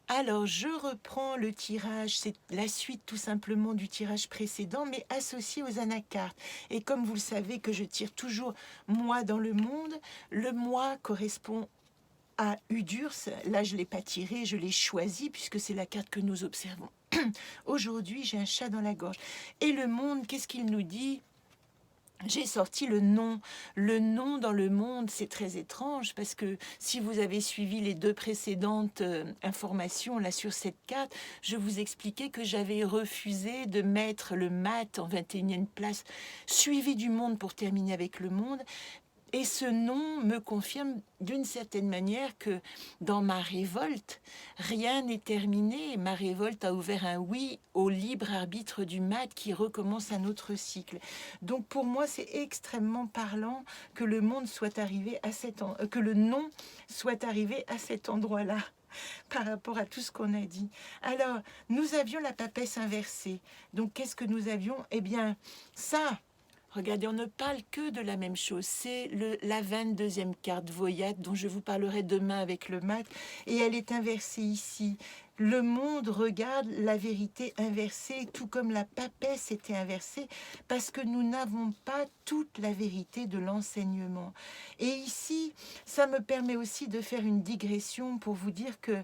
Alors, je reprends le tirage, c'est la suite tout simplement du tirage précédent, mais associé aux anacartes. Et comme vous le savez que je tire toujours moi dans le moi correspond à Udurs. Là, je ne l'ai pas tiré, je l'ai choisi puisque c'est la carte que nous observons. Aujourd'hui, j'ai un chat dans la gorge. Et le monde, qu'est-ce qu'il nous dit? J'ai sorti le nom. Le nom dans le monde, c'est très étrange parce que si vous avez suivi les deux précédentes informations là sur cette carte, je vous expliquais que j'avais refusé de mettre le mat en 21e place, suivi du monde pour terminer avec le monde. Et ce nom me confirme d'une certaine manière que dans ma révolte, rien n'est terminé. Ma révolte a ouvert un oui au libre arbitre du mat qui recommence un autre cycle. Donc pour moi, c'est extrêmement parlant que le monde soit arrivé à que le nom soit arrivé à cet endroit-là par rapport à tout ce qu'on a dit. Alors, nous avions la papesse inversée. Donc qu'est-ce que nous avions? Eh bien, ça, regardez, on ne parle que de la même chose. C'est la 22e carte Voyat dont je vous parlerai demain avec le mat. Et elle est inversée ici. Le monde regarde la vérité inversée, tout comme la papesse était inversée, parce que nous n'avons pas toute la vérité de l'enseignement. Et ici, ça me permet aussi de faire une digression pour vous dire que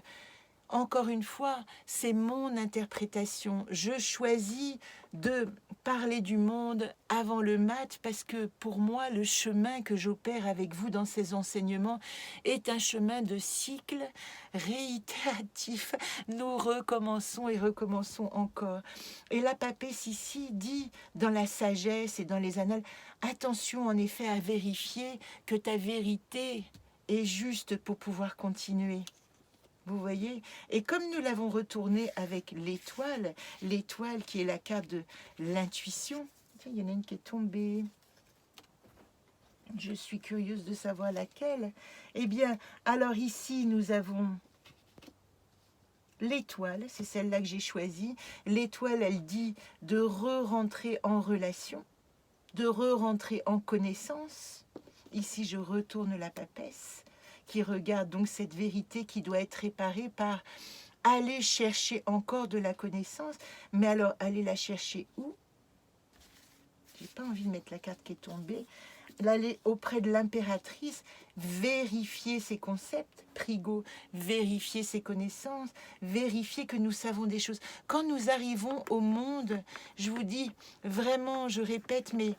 encore une fois, c'est mon interprétation. Je choisis de parler du monde avant le mat parce que pour moi, le chemin que j'opère avec vous dans ces enseignements est un chemin de cycle réitératif. Nous recommençons et recommençons encore. Et la papesse ici dit dans la sagesse et dans les annales, attention en effet à vérifier que ta vérité est juste pour pouvoir continuer. Vous voyez? Et comme nous l'avons retourné avec l'étoile qui est la carte de l'intuition. Tiens, il y en a une qui est tombée. Je suis curieuse de savoir laquelle. Eh bien, alors ici, nous avons l'étoile, c'est celle-là que j'ai choisie. L'étoile, elle dit de re-rentrer en relation, de re-rentrer en connaissance. Ici, je retourne la papesse qui regarde donc cette vérité qui doit être réparée par aller chercher encore de la connaissance. Mais alors, aller la chercher où? J'ai pas envie de mettre la carte qui est tombée. L'aller auprès de l'impératrice, vérifier ses concepts, Prigo, vérifier ses connaissances, vérifier que nous savons des choses. Quand nous arrivons au monde, je vous dis vraiment, je répète, mais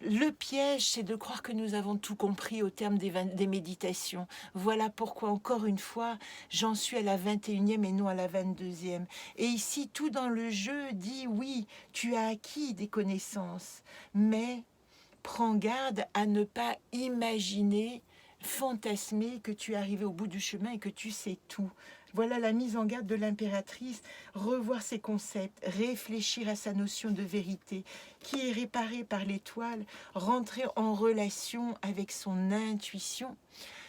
le piège, c'est de croire que nous avons tout compris au terme des méditations. Voilà pourquoi, encore une fois, j'en suis à la 21e et non à la 22e. Et ici, tout dans le jeu dit, oui, tu as acquis des connaissances, mais prends garde à ne pas imaginer, fantasmer que tu es arrivé au bout du chemin et que tu sais tout. Voilà la mise en garde de l'impératrice, revoir ses concepts, réfléchir à sa notion de vérité, qui est réparée par l'étoile, rentrer en relation avec son intuition,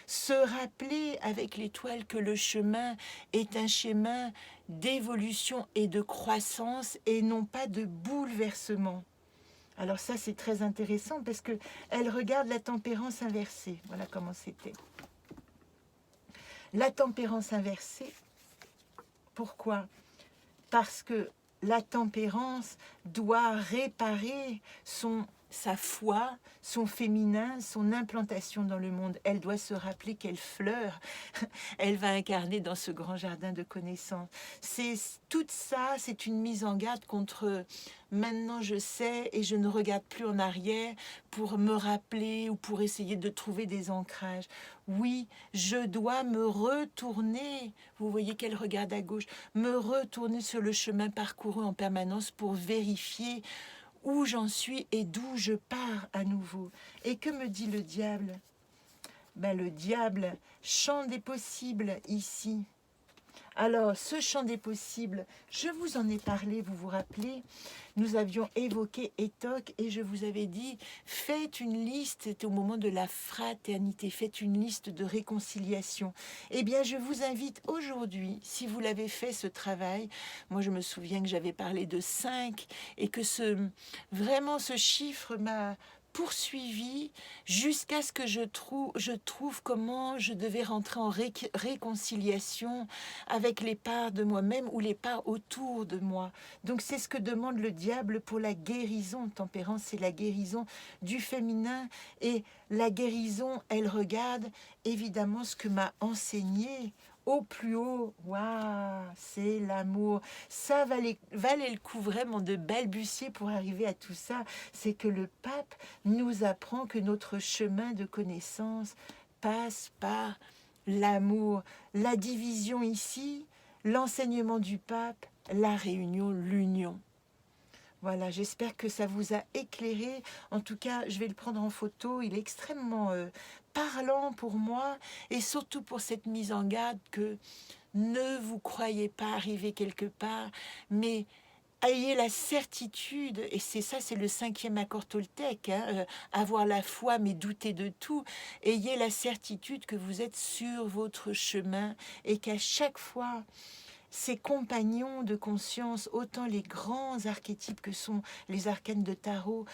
se rappeler avec l'étoile que le chemin est un chemin d'évolution et de croissance et non pas de bouleversement. Alors ça, c'est très intéressant parce que elle regarde la tempérance inversée. Voilà comment c'était. La tempérance inversée, pourquoi? Parce que la tempérance doit réparer sa foi, son féminin, son implantation dans le monde. Elle doit se rappeler quelle fleur elle va incarner dans ce grand jardin de connaissances. Tout ça, c'est une mise en garde contre maintenant je sais et je ne regarde plus en arrière pour me rappeler ou pour essayer de trouver des ancrages. Oui, je dois me retourner, vous voyez qu'elle regarde à gauche, me retourner sur le chemin parcouru en permanence pour vérifier où j'en suis et d'où je pars à nouveau. Et que me dit le diable? Ben, le diable, champ des possibles ici. Alors, ce champ des possibles, je vous en ai parlé, vous vous rappelez, nous avions évoqué Étoc et je vous avais dit, faites une liste, c'était au moment de la fraternité, faites une liste de réconciliation. Eh bien, je vous invite aujourd'hui, si vous l'avez fait ce travail, moi je me souviens que j'avais parlé de 5 et que vraiment ce chiffre m'a poursuivi jusqu'à ce que je trouve comment je devais rentrer en réconciliation avec les parts de moi-même ou les parts autour de moi. Donc c'est ce que demande le diable pour la guérison. Tempérance, c'est la guérison du féminin, et la guérison, elle regarde évidemment ce que m'a enseigné au plus haut. Waouh, c'est l'amour. Ça valait le coup vraiment de balbutier pour arriver à tout ça. C'est que le pape nous apprend que notre chemin de connaissance passe par l'amour. La division ici, l'enseignement du pape, la réunion, l'union. Voilà, j'espère que ça vous a éclairé. En tout cas, je vais le prendre en photo. Il est extrêmement parlant pour moi, et surtout pour cette mise en garde que ne vous croyez pas arriver quelque part, mais ayez la certitude, et c'est ça, c'est le 5e accord toltèque, hein, avoir la foi mais douter de tout. Ayez la certitude que vous êtes sur votre chemin, et qu'à chaque fois, ces compagnons de conscience, autant les grands archétypes que sont les arcanes du tarot,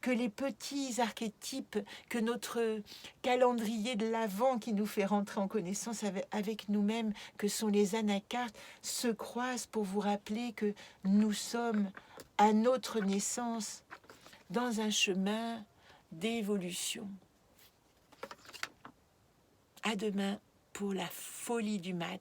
que les petits archétypes, que notre calendrier de l'Avent qui nous fait rentrer en connaissance avec nous-mêmes, que sont les anacartes, se croisent pour vous rappeler que nous sommes à notre naissance dans un chemin d'évolution. À demain pour la folie du mat.